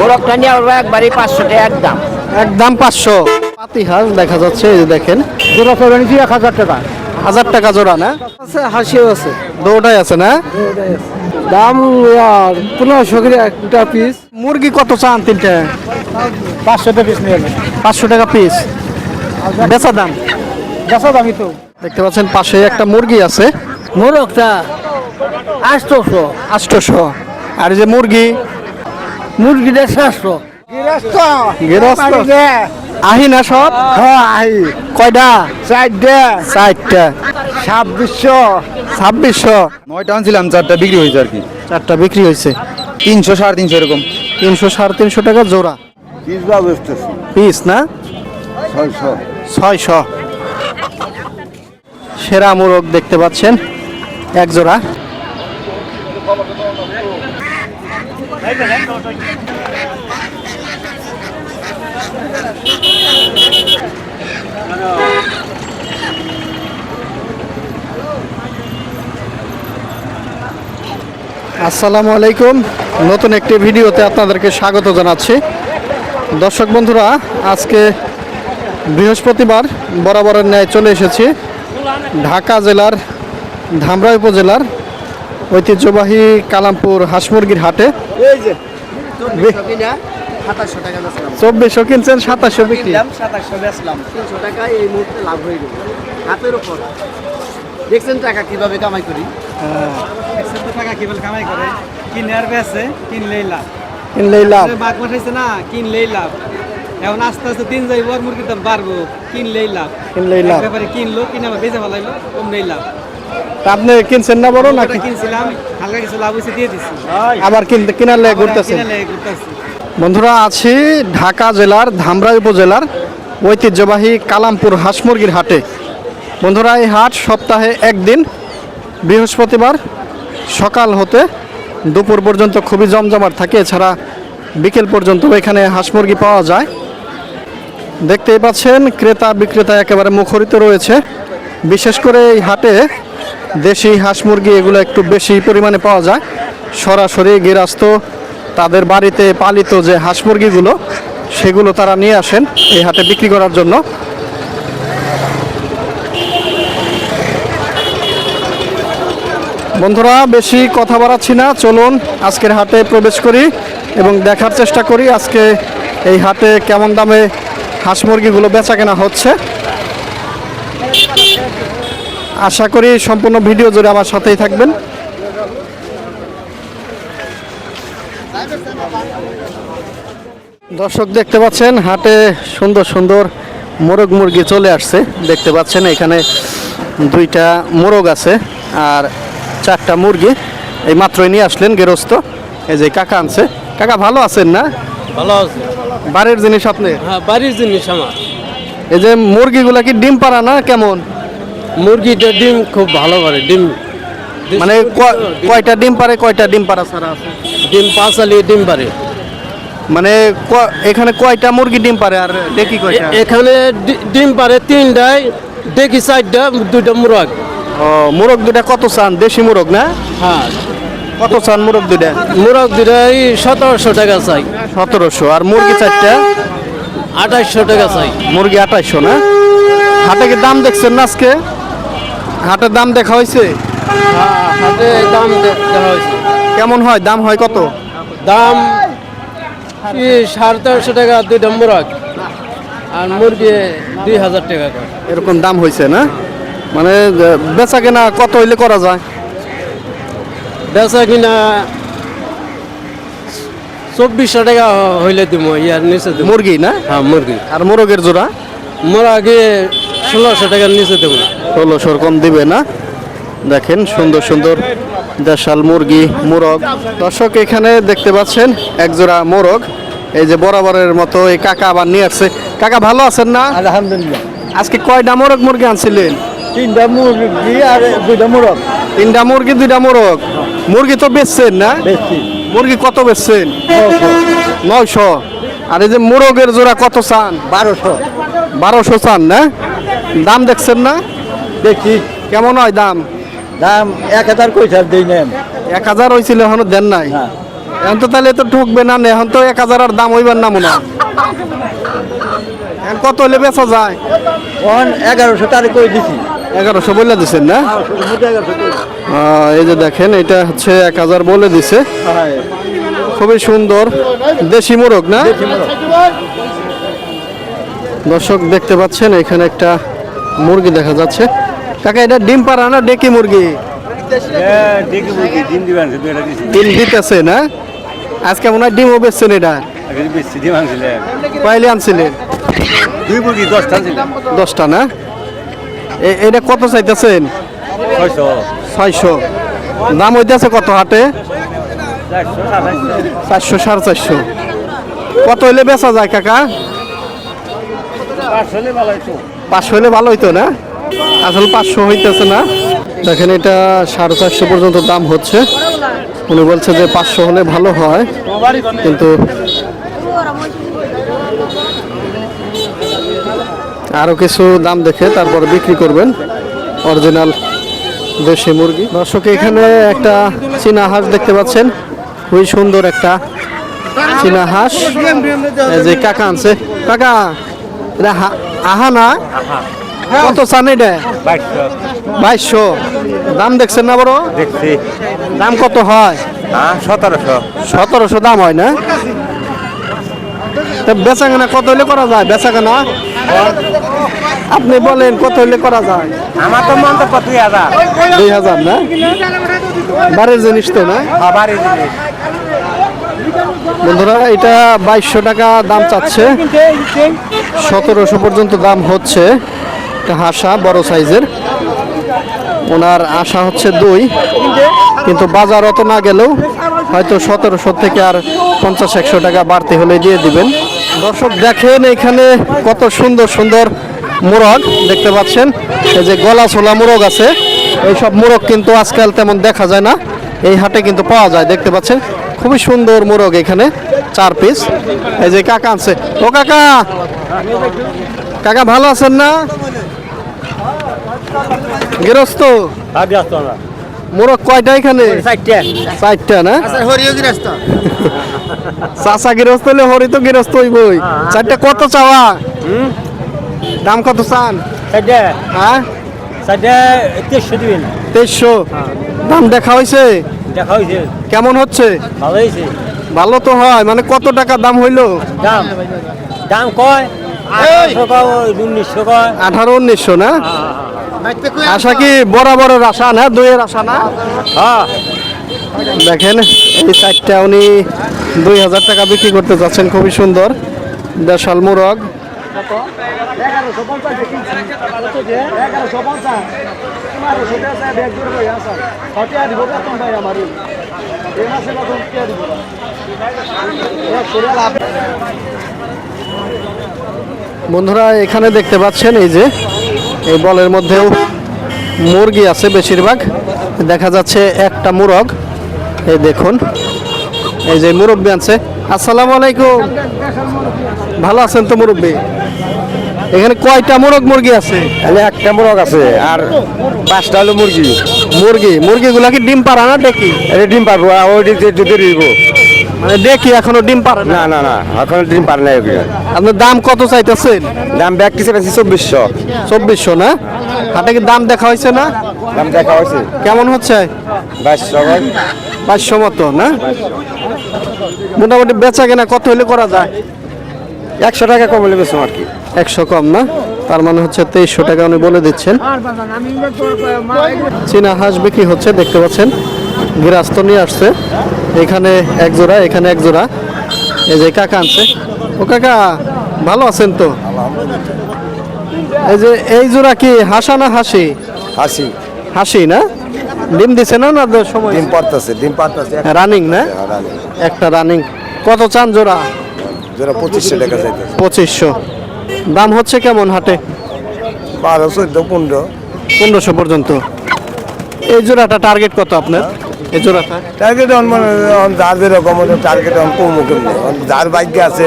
মোরগটা নিয়ে আমরা একবারই 500 টাকা একদম। একদম 500। পাতি হাঁস দেখা যাচ্ছে, এই যে দেখেন জোড়া করে নিচ্ছি 1000 টাকা। 1000 টাকা জোড়া না? আছে হাসিও আছে, দুটাই আছে না? দাম 1500 করে একটা পিস। মুরগি কত চান তিনটা? 500 টাকা পিস নিয়ে 500 টাকা পিস বেচা দাম। বেচা দামি তো। দেখতে পাচ্ছেন পাশে একটা মুরগি আছে, মোরগটা 800, 800। আর এই যে মুরগি, মুরগিটা 700। গৃহস্থ আহি না সব? হ্যাঁ আহি কয়টা? 4টা। 4টা। 2600। 2600। 9টা আনছিলাম, 4টা বিক্রি হয়েছে আর কি। 4টা বিক্রি হয়েছে। 300 350 এরকম। 300 350 টাকা জোড়া পিস বা বেচতেছি পিস না? 600। 600। সেরা মোরগ দেখতে পাচ্ছেন এক জোড়া। আসসালামু আলাইকুম, নতুন একটি ভিডিওতে আপনাদেরকে স্বাগত জানাচ্ছি। দর্শক বন্ধুরা, আজকে বৃহস্পতিবার বরাবরের ন্যায় চলে এসেছি ঢাকা জেলার ধামরাই উপজেলার ঐতিহ্যবাহী কালামপুর হাঁস মুরগির হাটে। এই যে 2700 টাকা বেচলাম। 2400 কিনছেন, 2700 বিক্রি। 2700 বেচলাম। 300 টাকা এই মুহূর্তে লাভ হয়ে গেল হাতের উপর। দেখছেন টাকা কিভাবে কামাই করি। দেখছেন তো টাকা কিভাবে কামাই করে। কিনে আর বেচে, কিনলেই লাভ। কিনলেই লাভ। বাঘ বসাইছে না, কিনলেই লাভ। এখন আস্তে আস্তে দিন যাইব আর মুরগির দাম বাড়বো, কিনলেই লাভ। কিনলেই লাভ। ব্যাপারে কিনলো, কিনে আবার বেচে ফেলাইলো, কমলেই লাভ। তা আপনি কিনছেন না বড় নাকি? কিনছিলাম, হালকা কিছু লাভ হয়েছে দিয়ে দিচ্ছি। আবার কিনালে ঘুরতেছেন? ঘুরতেছি। বন্ধুরা, আছি ঢাকা জেলার ধামরাই উপজেলার ঐতিহ্যবাহী কালামপুর হাঁস মুরগির হাটে। বন্ধুরা, এই হাট সপ্তাহে একদিন, বৃহস্পতিবার সকাল হতে দুপুর পর্যন্ত খুবই জমজমাট থাকে। এছাড়া বিকেল পর্যন্ত এখানে হাঁস মুরগি পাওয়া যায়। দেখতেই পাচ্ছেন ক্রেতা বিক্রেতা একেবারে মুখরিত রয়েছে। বিশেষ করে এই হাটে দেশি হাঁস মুরগি এগুলো একটু বেশি পরিমাণে পাওয়া যায়। সরাসরি গৃহস্থ তাদের বাড়িতে পালিত যে হাঁস মুরগিগুলো সেগুলো তারা নিয়ে আসেন এই হাটে বিক্রি করার জন্য। বন্ধুরা, বেশি কথা বাড়াচ্ছি না, চলুন আজকের হাটে প্রবেশ করি এবং দেখার চেষ্টা করি আজকে এই হাটে কেমন দামে হাঁস মুরগিগুলো বেচা কেনা হচ্ছে। আশা করি সম্পূর্ণ ভিডিও জুড়ে আমার সাথেই থাকবেন। দর্শক, দেখতে পাচ্ছেন হাটে সুন্দর সুন্দর মোরগ মুরগি চলে আসছে। দেখতে পাচ্ছেন এখানে 2টা মোরগ আছে আর 4টা মুরগি। এই মাত্রই নিয়ে আসলেন গৃহস্থ, এই যে কাকা আনছে। কাকা ভালো আছেন না? ভালো আছে। বাড়ির জিনিস আপনি? হ্যাঁ, বাড়ির জিনিস আমার। এই যে মুরগিগুলা কি ডিম পাড়া না কেমন? মুরগিটা ডিম খুব ভালো করে। ডিম মানে কয়টা ডিম পারে, কয়টা ডিম পাড়া ছাড়া আছে? ডিম পাঁচালি ডিম পারে। মানে এখানে কয়টা মুরগি ডিম পারে আর দেখি কয়টা? এখানে ডিম পারে 3টায়, দেখি 4টা, 2টা মুরগ। ও, মোরগ 2টা কত চান? দেশি মোরগ না? হ্যাঁ, কত চান মোরগ 2টা? মুরগ 2টাই 1700 টাকা চাই। 1700। আর মুরগি 4টা? 2800 টাকা চাই। মুরগি 2800 না? হাটে কি দাম দেখছেন না আজকে? হাটের দাম দেখা হয়েছে? হাটে দাম দেখা হয়েছে। কেমন হয় দাম? হয় কত দাম? 350 টাকা 2টা মুরগ, আর মুরগি 2000 টাকা করে। এরকম দাম হয়েছে না? মানে বেচা কেনা কত হইলে করা যায়? বেচা কিনা 2400 টাকা হইলে দিব, ইয়ার নিচে দিব। মুরগি না? হ্যাঁ, মুরগি। আর মোরগের জোড়া? মুরগি 1600 টাকার নিচে দেবো না। 1600 কম দিবে না? দেখেন সুন্দর সুন্দর দেশাল মুরগি, মোরগ। দর্শক, এখানে দেখতে পাচ্ছেন এক জোড়া মোরগ। এই যে বরাবরের মতো এই কাকা আবার নিয়ে আসছে। কাকা ভালো আছেন না? আলহামদুলিল্লাহ। আজকে কয়টা মোরগ মুরগি আনছিলেন? 3টা মুরগি আর 2টা মোরগ। 3টা মুরগি 2টা মোরগ। মুরগি তো বেচছেন না? বেশি মুরগি কত বেচছেন? 900। আর এই যে মোরগের জোড়া কত চান? 1200। 1200 চান না? দাম দেখছেন না? দেখি কেমন হয় দাম? দাম 1000 কইছে, দেই না। 1000 হয়েছিল, এখনো দেন নাই? হ্যাঁ। এখন তো তাহলে তো ঠকবে না, এখন তো 1000 আর দাম হইবার না মনে হয়। এখন কত হলে বেচা যায়? 1100 তারিখ করে দিছি। 1100 বলে দিচ্ছেন না? এই যে দেখেন, এটা হচ্ছে 1000 বলে দিছে। খুবই সুন্দর দেশি মোরগ না? দর্শক দেখতে পাচ্ছেন এখানে একটা মুরগি দেখা যাচ্ছে। কাকা এটা ডিম পাড়া না ডেকি মুরগি? ডিম দিতেছে না? আজকে মনে হয় ডিমও বেচছেন এটা? কয়লি আনছিলেন? 10টা না? এটা কত চাইতেছেন? 600। দাম হইতেছে কত হাটে? 400 450। কত হইলে বেচা যায় কাকা? 500 হলে ভালো হইতো না? আসলে 500 হইতেছে না। দেখেন এটা 450 পর্যন্ত দাম হচ্ছে। উনি বলছে যে 500 হলে ভালো হয়, কিন্তু আরো কিছু দাম দেখে তারপর বিক্রি করবেন অরিজিনাল দেশি মুরগি। দর্শক এখানে একটা চীনা হাঁস দেখতে পাচ্ছেন, খুবই সুন্দর একটা চীনা হাঁস। এই যে কাকা আনছে। কাকা এটা আহা না? কত চান এটা? 2200। দাম দেখছেন না বড়? দেখছি। দাম কত হয়? 1700। 1700 দাম হয় না? বেচা কেনা কত হইলে করা যায়? বেচা কেনা আপনি বলেন কত হইলে করা যায়? আমার তো মন তো 2000। 2000 না? বাড়ির জিনিস তো না? বাড়ির জিনিস। বন্ধুরা এটা 2200 টাকা দাম চাচ্ছে, 1700 পর্যন্ত দাম হচ্ছে। একটা হাঁসা বড় সাইজের, ওনার আশা হচ্ছে 2, কিন্তু বাজার অত না গেলেও হয়তো 1700 থেকে আর 50-100 টাকা বাড়তি হলে দিয়ে দিবেন। দর্শক দেখেন এখানে কত সুন্দর সুন্দর মোরগ দেখতে পাচ্ছেন। এই যে গলা ছোলা মোরগ আছে, এইসব মোরগ কিন্তু আজকাল তেমন দেখা যায় না, এই হাটে কিন্তু পাওয়া যায়। দেখতে পাচ্ছেন খুবই সুন্দর মোরগ, এখানে 4 পিস। এই যে কাকা আনছে। ও কাকা, কাকা ভালো আছেন না? গৃহস্থ মোরগ কয়টা এখানে? 4টা না? চাচা গৃহস্থ হলে হরি তো গৃহস্থ হইবই। 4টা কত চাওয়া? দাম কত চান? হ্যাঁ 2300। দাম দেখা হয়েছে? কেমন হচ্ছে? ভালো তো হয়, মানে কত টাকা দাম হইলো? দাম কয় 18-1900 না? আশা কি বরাবরের আশা না, 2-এর আশা না? দেখেন এই 4টা উনি 2000 টাকা বিক্রি করতে যাচ্ছেন। খুবই সুন্দর দেশাল মোরগ। বন্ধুরা এখানে দেখতে পাচ্ছেন এই যে এই বলের মধ্যেও মুরগি আছে, বেশিরভাগ দেখা যাচ্ছে একটা মোরগ। এই দেখুন এই যে মুরব্বি আনছে। আসসালামু আলাইকুম, ভালো আছেন তো মুরব্বি? এখানে কয়টা মোরগ মুরগি আছে? তাহলে একটা মোরগ আছে আর 5টা হলো মুরগি। মুরগিগুলা কি ডিম পাড়া না ডেকি? এটা ডিম পারবো, ওই যদি দিব। মানে ডেকি এখনো ডিম পারে না? না না না, এখন ডিম পারে না। আপনার দাম কত চাইতেছেন? দাম ব্যাগ কিসে বেশি? 2400। 2400 না? হাটে কি দাম দেখা হয়েছে না? দাম দেখা হয়েছে। কেমন হচ্ছে? 2200 মতো না? মোটামুটি বেচা কেনা কত হলে করা যায়? 100 টাকা কম হলে বেশি আর কি। 100 কম না? তার মানে হচ্ছে 2300 টাকা উনি বলে দিচ্ছেন। চীনা হাঁস বিক্রি হচ্ছে, দেখতে পাচ্ছেন গৃহস্থ নিয়ে আসছে। এখানে এক জোড়া, এখানে এক জোড়া। এই যে কাকা আনছে। ও কাকা ভালো আছেন তো? এই যে এই জোড়া কি হাসা না হাসি? হাসি। হাসি না? ডিম দিছে না? না সময় ডিম পারতেছে। রানিং না? একটা রানিং। কত চান জোড়া? জোড়া 2500 টাকা চাইতেছে। 2500। দাম হচ্ছে কেমন হাটে? 12, 14, 1500 পর্যন্ত। এই জোড়াটা টার্গেট কত আপনার? এই জোড়াটা টার্গেট যার যেরকম টার্গেট কম কেমনি, যার ভাগ্যে আছে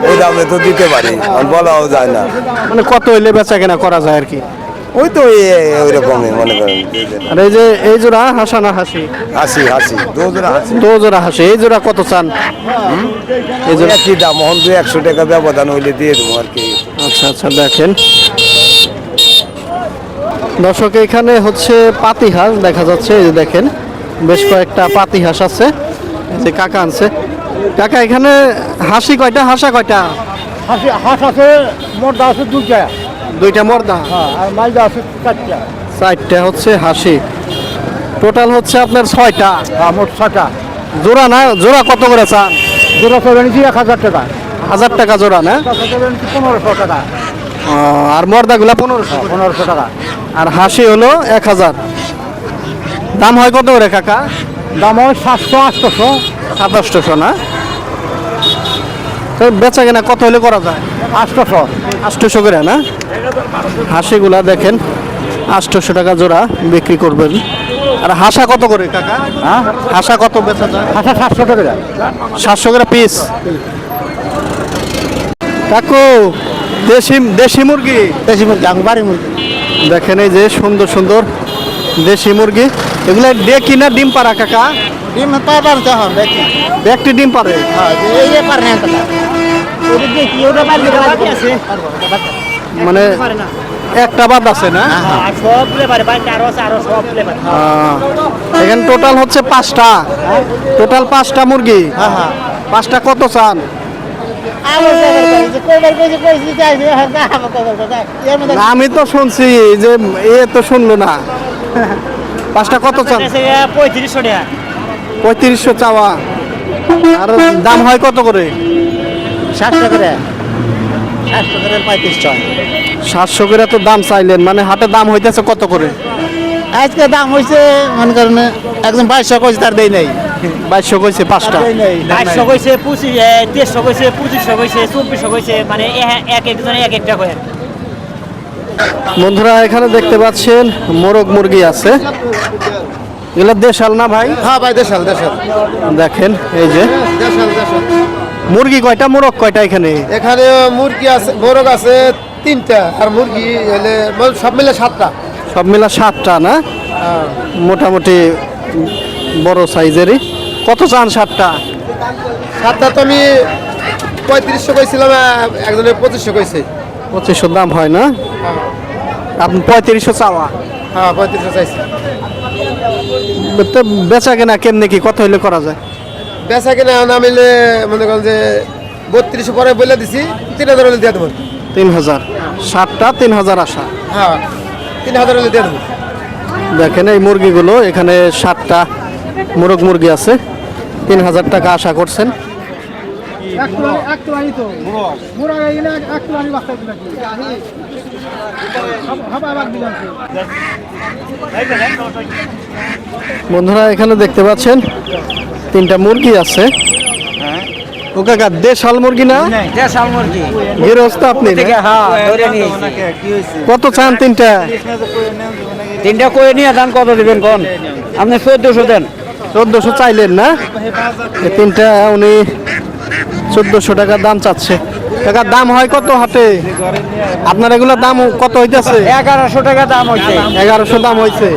ওই দামে তো দিতে পারি, বলাও যায় না। মানে কত হইলে বেচা কেনা করা যায় আর কি? ওই তো ওই রকমই মনে করেন আর এই যে এই জোড়া হাসা না হাসি? হাসি হাসি দু জোড়া হাসি দো জোড়া হাসি। এই জোড়া কত চান? এই জোড়া কি দাম এখন 200 টাকা ব্যবধান হইলে দিয়ে দেবো আর কি। আচ্ছা আচ্ছা, দেখেন দর্শক, এখানে হচ্ছে পাতি হাঁস দেখা যাচ্ছে। এই যে দেখেন বেশ কয়েকটা পাতি হাঁস আছে, এই যে কাকা আনছে। কাকা এখানে হাসি কয়টা, হাসা কয়টা? হাঁস আছে মোটা আছে দুইটা, দুইটা মর্দা, আর মাইজা আছে চারটা, চারটা হচ্ছে হাসি। টোটাল হচ্ছে আপনার 6টা, মোট 6টা। জোড়া না? জোড়া কত করে চান? জোড়া করে নিচ্ছি 1000 টাকা, 1000 টাকা জোড়া না? 1500 টাকা, আর মর্দাগুলা 1500। 1500 টাকা। আর হাসি হলো 1000। দাম হয় কত করে কাকা? দাম হয় 700, 800, 2700 না? তো বেচা কেনা কত হলে করা যায়? 800। 800 করে না? হাসিগুলা দেখেন 800 টাকা জোড়া বিক্রি করবেন। আর হাসা কত করে কাকা? হ্যাঁ, হাসা কত বেচা যায়? হাঁসা 700 টাকা। 700 করে পিস। কাকু দেশি দেশি মুরগি, দেশি মুরগি, বাড়ি মুরগি। দেখেন এই যে সুন্দর সুন্দর দেশি মুরগি। এগুলা ডেকি না ডিম পাড়া কাকা? ডিম পারবেন তখন দেখি। একটি ডিম পারে? হ্যাঁ, এই যে পারেন না ওটা দেখি, ওটা পারলে বাকি আছে মানে একটা বাদ আছে না? আর সবগুলো পারে, বাকি আরো আছে, আরো সবগুলো পারে। এখানে টোটাল হচ্ছে 5টা, টোটাল 5টা মুরগি। হ্যাঁ হ্যাঁ, 5টা কত চান? আরো যে কইবার কইছে কইছি যাই যে হ্যাঁ না এর মধ্যে না, আমি তো শুনছি যে এ তো শুনলো না। 5টা কত চান? 3500 টাকা। 3500 চাওয়া। আর দাম হয় কত করে? 700 করে, 700 করে 3500। 700 করে তো দাম চাইলেন, মানে হাটে দাম হইতেছে কত করে? আজকে দাম হইছে মনে করেন একজন 2200 কইছে, তার দেই নাই। 2200 কইছে 5টা। 2200 কইছে, 2300 কইছে, 2500 কইছে, 2400 কইছে, মানে এক একজনে এক একটা কয়। বন্ধুরা এখানে দেখতে পাচ্ছেন মোরগ মুরগি আছে। এগুলো দেশাল না ভাই? হ্যাঁ ভাই, দেশাল দেশাল দেখেন এই যে দেশাল দেশাল। মুরগি কয়টা, মোরগ কয়টা এখানে? এখানে মুরগি আছে, মোরগ আছে 3টা, আর মুরগি হলে সব মিলে 7টা। সব মিলা 7টা না? মোটামুটি বড় সাইজেরই। কত চান 7টা? 7টা তো আমি 3500 কইছিলাম, একজনে 2500 কইছে। 2500 দাম হয় না? আপনি 3500 চাওয়া। হ্যাঁ, 3500 চাইছি। তো বেচা কেনা কেমনে কি কত হইলে করা যায়? বেচা কিনা না মিলে মনে করেন যে 3200 পরে বলে দিছি, 3000 হলে দিয়ে দেবো। 3000, 7টা 3000 আসা। হ্যাঁ, 3000 হলে দিয়ে দেবো। দেখেন এই মুরগিগুলো এখানে 7টা মোরগ মুরগি আছে, 3000 টাকা আশা করছেন। বন্ধুরা এখানে দেখতে পাচ্ছেন 3টা মুরগি আছে। ও কাকা দেশাল মুরগি না? দেশাল মুরগি। গৃহস্থ আপনি না? হ্যাঁ, ধরে নিয়েছি। কত চান 3টা? 3টা কই নিয়ে দাম কত দিবেন কোন? আপনি 1400 দেন। 1400 চাইলেন না? এই 3টা উনি 1400 টাকা দাম চাচ্ছে। টাকা দাম হয় কত হাটে? আপনার এগুলোর দাম কত হইতেছে? 1100 টাকা দাম হইছে। 1100 দাম হইছে।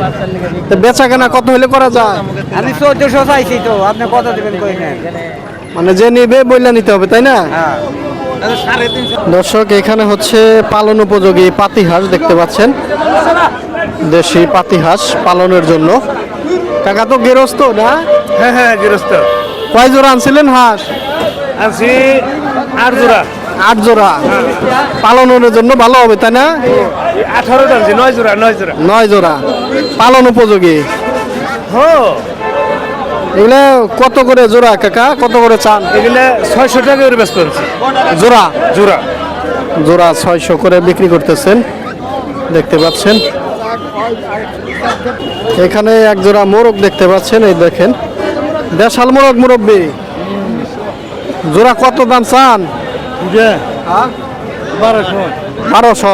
তো বেচা কেনা কত হইলে করা যায়? আমি 1400 চাইছি তো, আপনি কত দিবেন কই নেন? মানে যে নিবে বইলা নিতে হবে, তাই না? হ্যাঁ। দর্শক এখানে হচ্ছে পালন উপযোগী পাতি হাঁস দেখতে পাচ্ছেন, দেশি পাতি হাঁস পালনের জন্য। কাকা তো গৃহস্থ না? হ্যাঁ হ্যাঁ, গৃহস্থ। কয় জোড়া আনছিলেন হাঁস? আছি 8 জোড়া। 8 জোড়া। পালনের জন্য ভালো হবে, তাই না? 18টা আনছি, 9 জোড়া, 9 জোড়া। 9 জোড়া পালন উপযোগী। হ্যাঁ, এগুলা কত করে জোড়া কাকা, কত করে চান? এগুলা 600 টাকা করে বেচতে পারছি। জোড়া জোড়া জোড়া 600 করে বিক্রি করতেছেন, দেখতে পাচ্ছেন। এখানে এক জোড়া মোরগ দেখতে পাচ্ছেন, এই দেখেন দেশাল মোরগ। মুরব্বী জোড়া কত দাম চান? 1200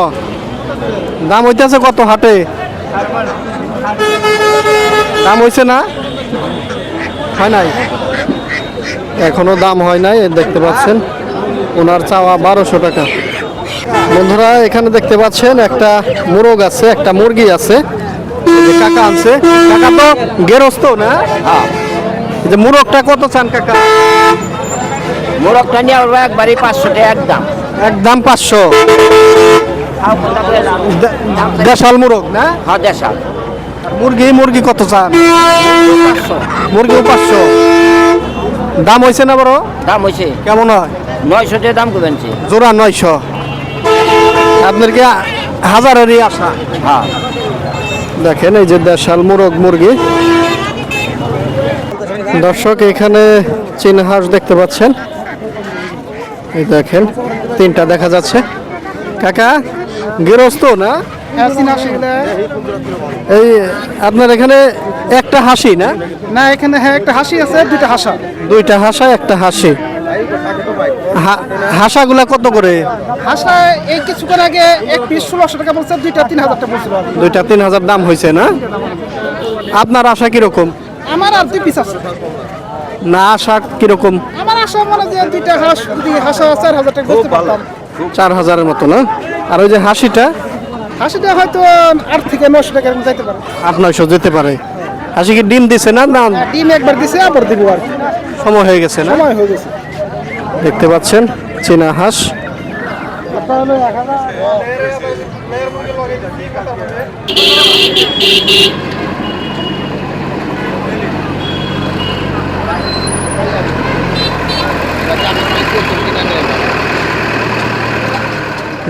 দাম হইতেছে কত হাটে? দাম হইছে না? হয় নাই এখনো, দাম হয় নাই। দেখতে পাচ্ছেন ওনার চাওয়া 1200 টাকা। বন্ধুরা এখানে দেখতে পাচ্ছেন একটা মোরগ আছে, একটা মুরগি আছে, এই যে কাকা আনছে। কাকা তো গেরস্ত না? এই যে মোরগটা কত চান কাকা? মোরগটা নিয়ে আমরা একবারই 500 টাকা একদম। একদম 500। দেশাল মোরগ না? হ্যাঁ দেশাল। মুরগি কত চান? মুরগিও 500। দাম হয়েছে না বড়? দাম হয়েছে কেমন হয়? 900 টাকা দাম করবেন। জোড়া 900। আপনার কি হাজারেরই আশা? হ্যাঁ দেখেন এই যে দেশাল মোরগ মুরগি। দর্শক এখানে চীন হাঁস দেখতে পাচ্ছেন, এই দেখেন 3টা দেখা যাচ্ছে। কাকা গৃহস্থ না? এই আপনার এখানে একটা হাসি না? না এখানে হ্যাঁ একটা হাসি আছে, দুইটা হাসা। 2টা হাসা একটা হাসি। হাসাগুলা কত করে? হাসা এই কিছুক্ষণ আগে এক পিস 1600 টাকা বলছে, দুইটা 3000 টাকা বলছিল। 2টা 3000 দাম হয়েছে না? আপনার আশা কিরকম? আমার আর 2 পিস আছে। না আশা কিরকম? আমার আশা মনে যে দুইটা হাঁস যদি হাসা 4000 টাকা বেচতে পারতাম। 4000-এর মতো না? আর ওই যে হাসিটা? হাসিটা হয়তো 8 থেকে 900 টাকা যাইতে পারে। 800-900 যেতে পারে। হাসি কি ডিম দিছে না? না ডিম একবার দিছে, আবার দিব আর কি। সময় হয়ে গেছে না? সময় হয়ে গেছে। দেখতে পাচ্ছেন চীনা হাঁস।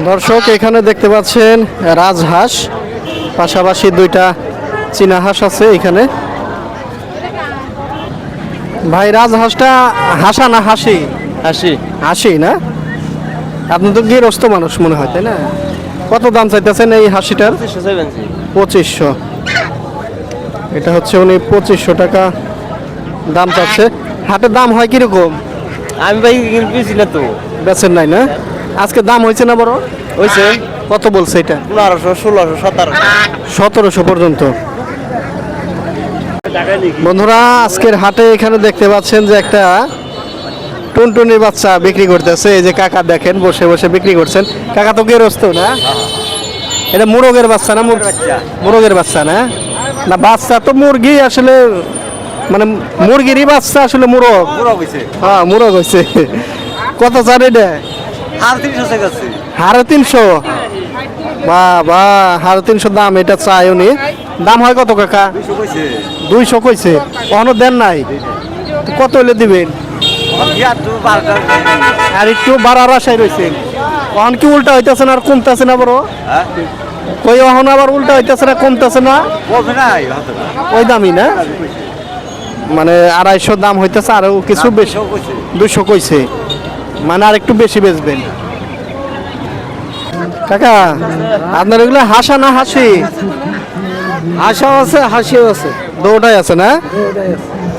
দর্শক এখানে দেখতে পাচ্ছেন রাজহাঁস, পাশাপাশি 2টা চীনা হাঁস আছে এখানে। ভাই রাজহাঁসটা হাসা না হাসি? হাসি। হাসি না? আপনি তো গৃহস্থ মানুষ মনে হয়, তাই না? কত দাম চাইতেছেন এই হাসিটার? 2500। এটা হচ্ছে উনি 2500 টাকা দাম চাচ্ছে। হাটের দাম হয় কিরকম? আমি ভাই কিনতেছি না তো। বেচেন নাই না? আজকে দাম হয়েছে না বড়? হয়েছে কত বলছে এটা? 1500, 1600, 1700। 1700 পর্যন্ত। বন্ধুরা আজকের হাটে এখানে দেখতে পাচ্ছেন যে একটা টুনটুনির বাচ্চা বিক্রি করতেছে। এই যে কাকা দেখেন বসে বসে বিক্রি করছেন। কাকা তো গেরস্ত না? এটা মোরগের বাচ্চা না? মোরগের বাচ্চা না? না বাচ্চা তো মুরগি আসলে, মানে মুরগিরই বাচ্চা আসলে মোরগ। হ্যাঁ মোরগ হয়েছে। কত চান এটা? 350। বাবা 350 দাম এটা চাই উনি। দাম হয় কত কাকা? 200 কইছে। কখনো দেন নাই? তো কত হলে দিবেন? আর একটু বাড়ার আশায় রয়েছেন। কখন কি উল্টা হইতেছে না আর কমতেছে না বড়? কই এখন আবার উল্টা হইতেছে না কমতেছে না? ওই দামই না? মানে 250 দাম হইতেছে, আরো কিছু বেশি। 200 কইছে, মানে আর একটু বেশি বেচবেন। কাকা আপনার এগুলো হাসা না হাসি? হাসাও আছে হাসিও আছে। দুটাই আছে না?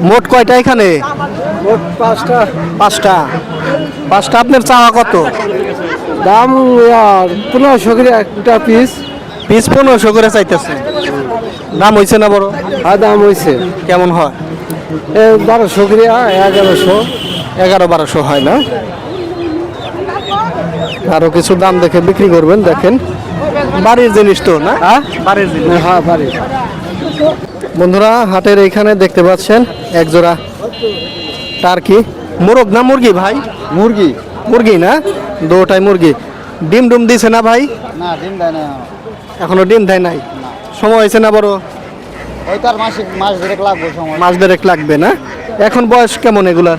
মোট কয়টা এখানে? মোট 5টা। 5টা। আপনার চাওয়া কত? দাম 1500 করে একটা পিস। পিস 1500 করে চাইতেছে। দাম হয়েছে না বড়? আর দাম হয়েছে কেমন হয়? 1200 করে, 1100। 11-1200 হয় না? আরো কিছু দাম দেখে বিক্রি করবেন। দেখেন বাড়ির জিনিস তো না? বাড়ির জিনিস। হ্যাঁ বাড়ি। বন্ধুরা হাটের এইখানে দেখতে পাচ্ছেন এক জোড়া টার্কি। মোরগ না মুরগি ভাই? মুরগি। মুরগি না? দুটাই মুরগি। ডিম ডুম দিছে না ভাই? না ডিম দেয় না এখনো ডিম দেয় নাই। সময় হয়েছে না বড়? ওই তার মাস দেড়েক লাগবে সময়। মাস দেড়েক লাগবে না? এখন বয়স কেমন এগুলার?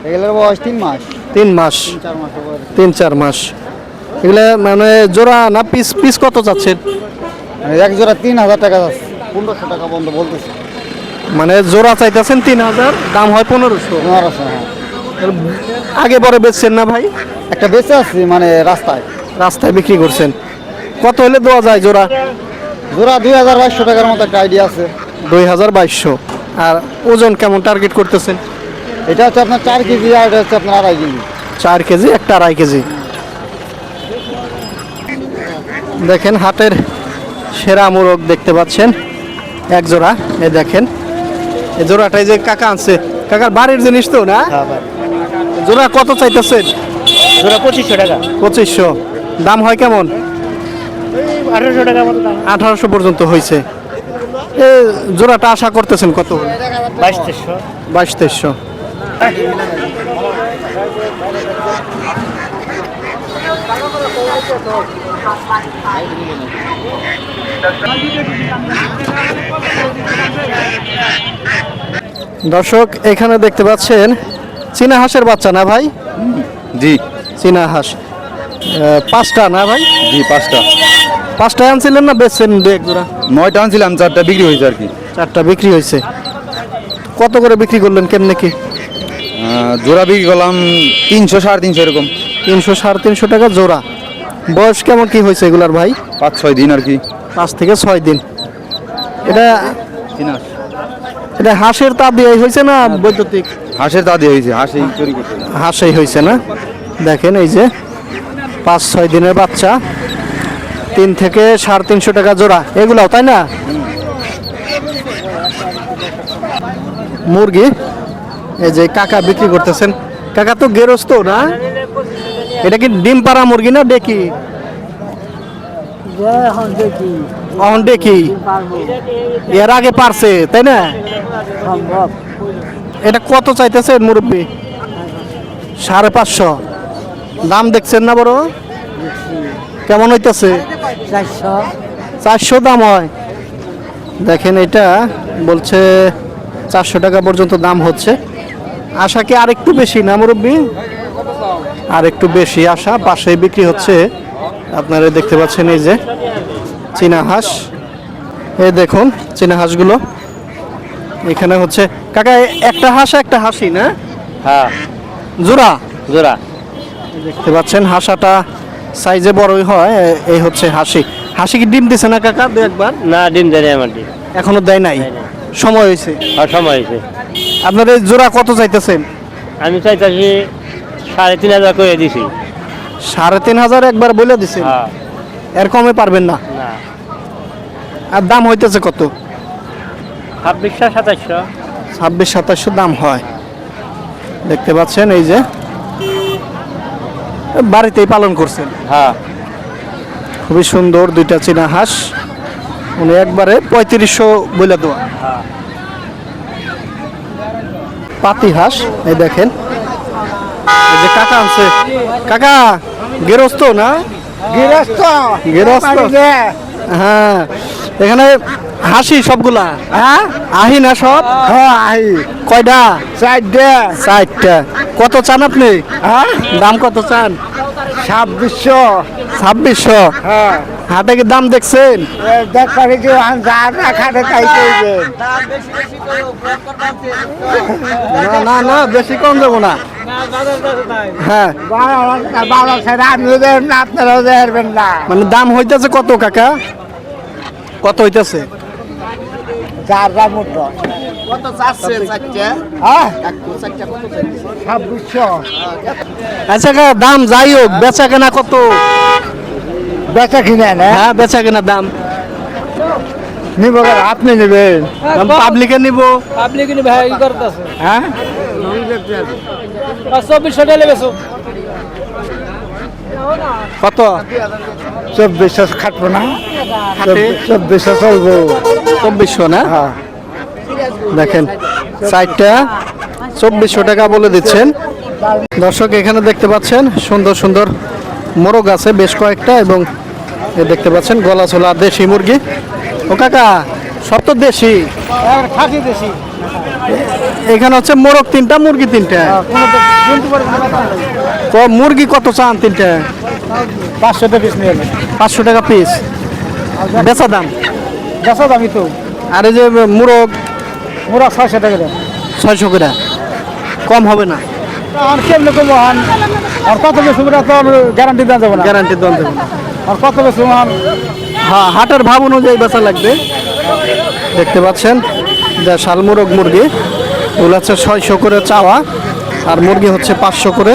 এগুলোর বয়স 3 মাস। 3 মাস। 4 মাস বয়স। 3-4 মাস। এগুলা মানে জোড়া না পিস? পিস কত চাচ্ছেন? এক জোড়া 3000 টাকা যাচ্ছে। 1500 টাকা বন্ধ বলতেছে। মানে জোড়া চাইতেছেন 3000, দাম হয় 1500। 1500 হ্যাঁ। আগে পরে বেচছেন না ভাই? একটা বেঁচে আছি মানে রাস্তায়। রাস্তায় বিক্রি করছেন। কত হলে দেওয়া যায় জোড়া? জোড়া 2200 টাকার মতো একটা আইডিয়া আছে। 2200। আর ওজন কেমন টার্গেট করতেছেন? এটা হচ্ছে আপনার 4 কেজি, আর এটা হচ্ছে আপনার 2.5 কেজি। 4 কেজি, একটা 2.5 কেজি। দেখেন হাটের সেরা মোরগ দেখতে পাচ্ছেন এক জোড়া। এই দেখেন এই জোড়াটাই যে কাকা আনছে। কাকার বাড়ির জিনিস তো না? জোড়া কত চাইতেছেন? জোড়া 2500 টাকা। 2500। দাম হয় কেমন? 1800 টাকা মতো দাম। 1800 পর্যন্ত হয়েছে। এ জোড়াটা আশা করতেছেন কত? 2200। 2200। দর্শক এখানে দেখতে পাচ্ছেন চীনা হাঁসের বাচ্চা না ভাই? জি চীনা হাঁস 5টা না ভাই? জি 5টা। 5টা আনছিলেন না বেচছেন দু এক জোড়া? 9টা আনছিলাম, 4টা বিক্রি হয়েছে আর কি। 4টা বিক্রি হয়েছে। কত করে বিক্রি করলেন কেমনে কি? জোড়া বিক্রি করলাম 300 350 এরকম। 300 350 টাকা জোড়া। বয়স কেমন কি হয়েছে এগুলার ভাই? 5-6 দিন আর কি। 5 থেকে 6 দিন। এটা চীনা এটা হাঁসের তা দিয়ে হয়েছে না বৈদ্যুতিক? হাঁসের দাদি হয়েছে, হাঁসেই তৈরি করছে। হাঁসেই হয়েছে না? দেখেন এই যে 5-6 দিনের বাচ্চা, 3 থেকে 350 টাকা জোড়া এগুলাও, তাই না? মুরগি এই যে কাকা বিক্রি করতেছেন। কাকা তো গেরস্ত না? এটা কি ডিম পাড়া মুরগি না ডেকি? এখন ডেকি এর আগে পারছে, তাই না? এটা কত চাইতেছেন মুরব্বী? 550। দাম দেখছেন না বড়? কেমন হইতেছে? 400 দাম হয়। দেখেন এটা বলছে 400 টাকা পর্যন্ত দাম হচ্ছে। আশা কি আর একটু বেশি না মুরব্বী? আর একটু বেশি আশা। পাশে বিক্রি হচ্ছে, আপনারা দেখতে পাচ্ছেন এই যে চীনা হাঁস। এই দেখুন চীনা হাঁসগুলো এখানে হচ্ছে। কাকা একটা হাঁস একটা হাসি না? হ্যাঁ জোড়া জোড়া। দেখতে পাচ্ছেন হাঁসাটা সাইজে বড়ই হয়। এই হচ্ছে হাসি। হাসি কি ডিম দিছে না কাকা দু একবার? না ডিম দেয় আমার ডিম। এখনো দেয় নাই, সময় হয়েছে। আর সময় হয়েছে। আপনার এই জোড়া কত চাইতেছেন? আমি চাইতাছি 3500 করে দিছি। 3500 একবার বলে দিছেন? হ্যাঁ। এর কমে পারবেন না? না। আর দাম হইতেছে কত? 2600 2700। 26-2700 দাম হয়। দেখতে পাচ্ছেন এই যে বাড়িতেই পালন করছেন। হ্যাঁ। খুবই সুন্দর দুইটা চীনা হাঁস। উনি একবারে 3500 বলে দেওয়া। পাতি হাঁস এই দেখেন। এই যে কাকা আনছে। কাকা গেরস্ত না? গৃহস্থ গেরস্ত। হ্যাঁ এখানে হাসি সবগুলা? হ্যাঁ আহি না সব? হ্যাঁ আহি কয়টা? 4টা। 4টা। কত চান আপনি? হ্যাঁ দাম কত চান? 2600। 2600। হ্যাঁ হাটে কি দাম দেখছেন? দেখতে কি যা না খাটে তাই করবেন। না না না বেশি কম দেবো না। হ্যাঁ বাবা ছেড়ে আমিও দেবেন না, আপনারাও দেবেন না। মানে দাম হইতেছে কত কাকা? কত হইতেছে? 4 মতো। কত চাচ্ছেন চারটা? হ্যাঁ কাকু চারটা কত চাচ্ছেন? 2600। আচ্ছা কাকা দাম যাই হোক, বেচা কেনা কত? বেচা কিনে না হ্যাঁ বেচা কেনা দাম নিব, আপনি নেবেন? পাবলিকে নিব। আপনি কিন্তু ভাই ই করতেছে হ্যাঁ 2400 টাকা বেচো। কত? 2400 খাটবো না, হাটে 2400 চলবো। 2400 না? হ্যাঁ দেখেন 4টা 2400 টাকা বলে দিচ্ছেন। দর্শক এখানে দেখতে পাচ্ছেন সুন্দর সুন্দর মোরগ আছে বেশ কয়েকটা, এবং এ দেখতে পাচ্ছেন গলা ছোলা দেশি মুরগি। ও কাকা সব তো দেশি? খাসি দেশি। এখানে হচ্ছে মোরগ 3টা মুরগি 3টা। মুরগি কত চান 3টা? 500 টাকা পিস নিয়ে 500 টাকা পিস বেচা দাম। বেচা দামি তো। আর এই যে মোরগ মোরা 600 টাকা দেন। 600 করে কম হবে না? আর কেমনে কম হন? আর কত বেশি করে তো গ্যারান্টি দেওয়া যাবে না। গ্যারান্টি দেন দেবেন? আর কত বেশি হন? হ্যাঁ হাটের ভাব অনুযায়ী বেচা লাগবে। দেখতে পাচ্ছেন যা শালমোরগ মুরগি, ওগুলো হচ্ছে 600 করে চাওয়া, আর মুরগি হচ্ছে 500 করে।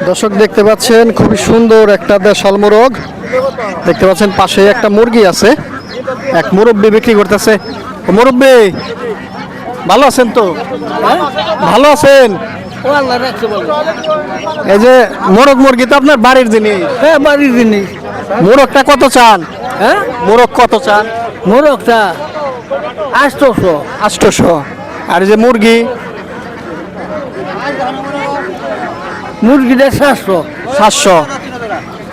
দর্শক দেখতে পাচ্ছেন খুবই সুন্দর একটা দেশাল মোরগ। দেখতে পাচ্ছেন পাশে একটা মুরগি আছে, এক মুরব্বি বিক্রি করতেছে। মুরব্বি ভালো আছেন তো? ভালো আছেন? এই যে মোরগ মুরগি তো আপনার বাড়ির জিনিস। হ্যাঁ বাড়ির জিনিস। মোরগটা কত চান? হ্যাঁ মোরগ কত চান? মোরগটা 800। 800। আর এই যে মুরগি? মুরগিটা 700। 700।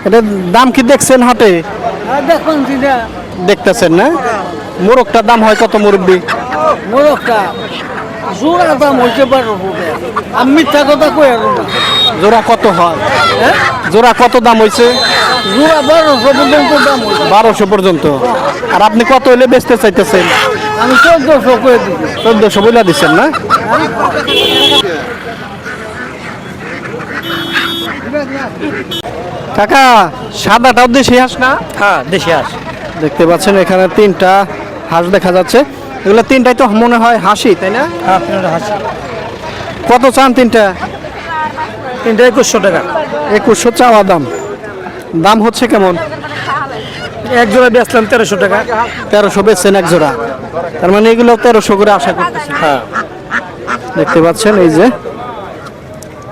এটার দাম কি দেখছেন হাটে? দেখুন দেখতেছেন না? মোরগটার দাম হয় কত মুরব্বি? মোরগটা জোড়া দাম হইতে পারো। আমি মিথ্যা কথা কই আর না। জোড়া কত হয়? হ্যাঁ জোড়া কত দাম হইছে? জোড়া 1200 পর্যন্ত দাম হইছে। 1200 পর্যন্ত। আর আপনি কত হইলে বেচতে চাইতেছেন? আমি 1400 করে দিছি। 1400 বইলা দিচ্ছেন না? কাকা সাদাটাও দেশি হাঁস না? হ্যাঁ দেশে আস। দেখতে পাচ্ছেন এখানে 3টা হাঁস দেখা যাচ্ছে। এগুলো 3টাই তো মনে হয় হাসি, তাই না? হ্যাঁ আপনারা হাসি। কত চান 3টা? 3টা 2100 টাকা। 2100 চাওয়া দাম। দাম হচ্ছে কেমন? এক জোড়া বেচলাম 1300 টাকা। 1300 বেচছেন এক জোড়া, তার মানে এগুলো 1300 করে আশা করতেছেন। হ্যাঁ দেখতে পাচ্ছেন এই যে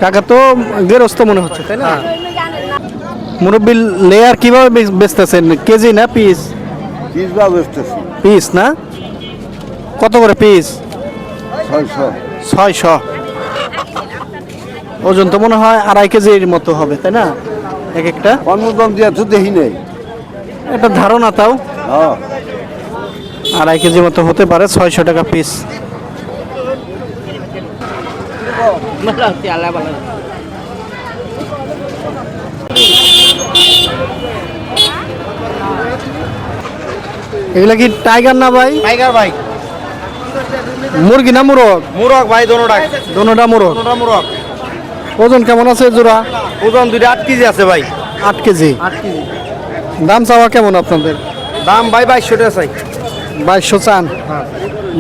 কাকা তো গেরস্ত মনে হচ্ছে, তাই না? মুরব্বি লেয়ার কিভাবে বেচতেছেন, কেজি না পিস? পিস না? কত করে পিস? 600। ওজন তো মনে হয় 2.5 কেজির মতো হবে, তাই না? এক একটা অনুদান দিয়া তো দেখি নেই। একটা ধারণা তাও 2.5 কেজি মতো হতে পারে। 600 টাকা পিস। এগুলা কি টাইগার না ভাই? টাইগার ভাই। মুরগি না মুরগ? মুরগ ভাই, দোনোটা দোনোটা মুরগ। মুরগ। ওজন কেমন আছে জোড়া? ওজন 2 8 কেজি আছে ভাই। 8 কেজি। দাম চাওয়া কেমন আপনাদের? দাম ভাই 2200 টাকা চাই। 2200 চান?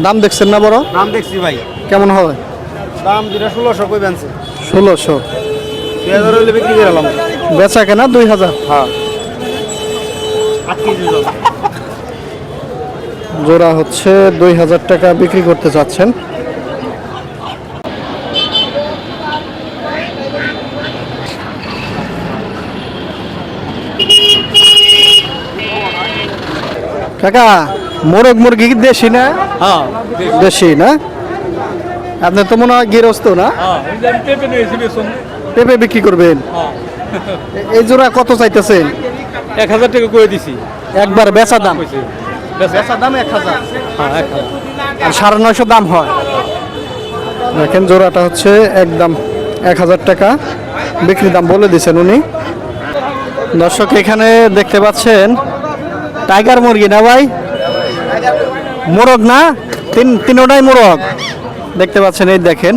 দাম দেখছেন না বড়? দাম দেখছি ভাই। কেমন হবে? দাম 1600 কই বেনছে। 1600। 2000 হইলে বিক্রি করলাম। বেচা কেনা 2000। হ্যাঁ 8 কেজি ওজন। জোড়া হচ্ছে 2000 টাকা বিক্রি করতে চাচ্ছেন। কাকা মোরগ মুরগি কি দেশি না? হ্যাঁ দেশি না? আপনার তো মনে হয় গৃহস্থ না? পেঁপে বিক্রি করবেন? এই জোড়া কত চাইতেছেন? 1000 টাকা করে দিছি। একবার বেচা দাম? বেচা দাম 1000। হ্যাঁ 1000। আর 950 দাম হয়। দেখেন জোড়াটা হচ্ছে একদম 1000 টাকা বিক্রি দাম বলে দিয়েছেন উনি। দর্শক এখানে দেখতে পাচ্ছেন টাইগার মুরগি না ভাই? মোরগ না? তিনোটাই মোরগ দেখতে পাচ্ছেন। এই দেখেন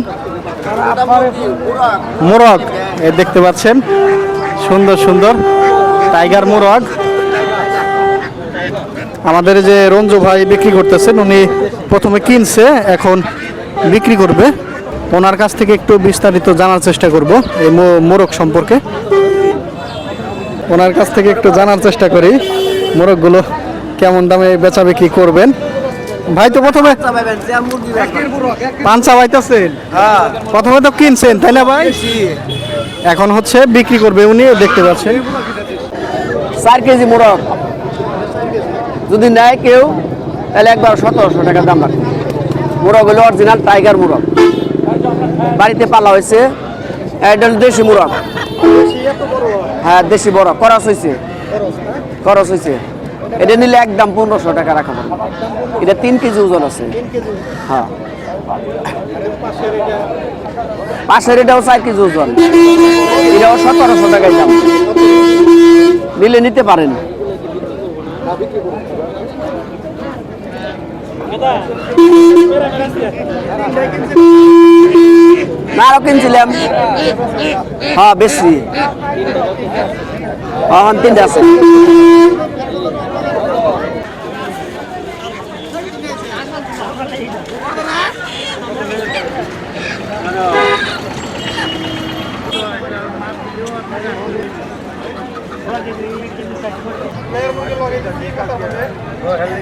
মোরগ, এই দেখতে পাচ্ছেন সুন্দর সুন্দর টাইগার মোরগ। আমাদের যে রঞ্জু ভাই বিক্রি করতেছেন, উনি প্রথমে কিনছে, এখন বিক্রি করবে। ওনার কাছ থেকে একটু বিস্তারিত জানার চেষ্টা করব এই মোরগ সম্পর্কে। ওনার কাছ থেকে একটু জানার চেষ্টা করি মোরগগুলো কেমন দামে বেচা বিক্রি করবেন। ভাই তো প্রথমে পাঞ্চা বাইতেছেন, প্রথমে তো কিনছেন তাই না ভাই? এখন হচ্ছে বিক্রি করবে উনি, দেখতে পাচ্ছেন। 4 কেজি মোরগ যদি নেয় কেউ তাহলে একবার 1700 টাকা দাম রাখবে। মোরগ হলো অরিজিনাল টাইগার মোরগ, বাড়িতে পালা হয়েছে। এটা হলো দেশি মোরগ। হ্যাঁ দেশি বড় খরচ হয়েছে, খরচ হয়েছে। এটা নিলে একদম 1500 টাকা রাখা যাবে। এটা 3 কেজি ওজন আছে। হ্যাঁ পাশের এটাও 4 কেজি ওজন, এটাও 1700 টাকায় দাম। নিলে নিতে পারেন। না আরো কিনছিলাম। হ্যাঁ বেশি। হ্যাঁ 3টা আছে। টাকা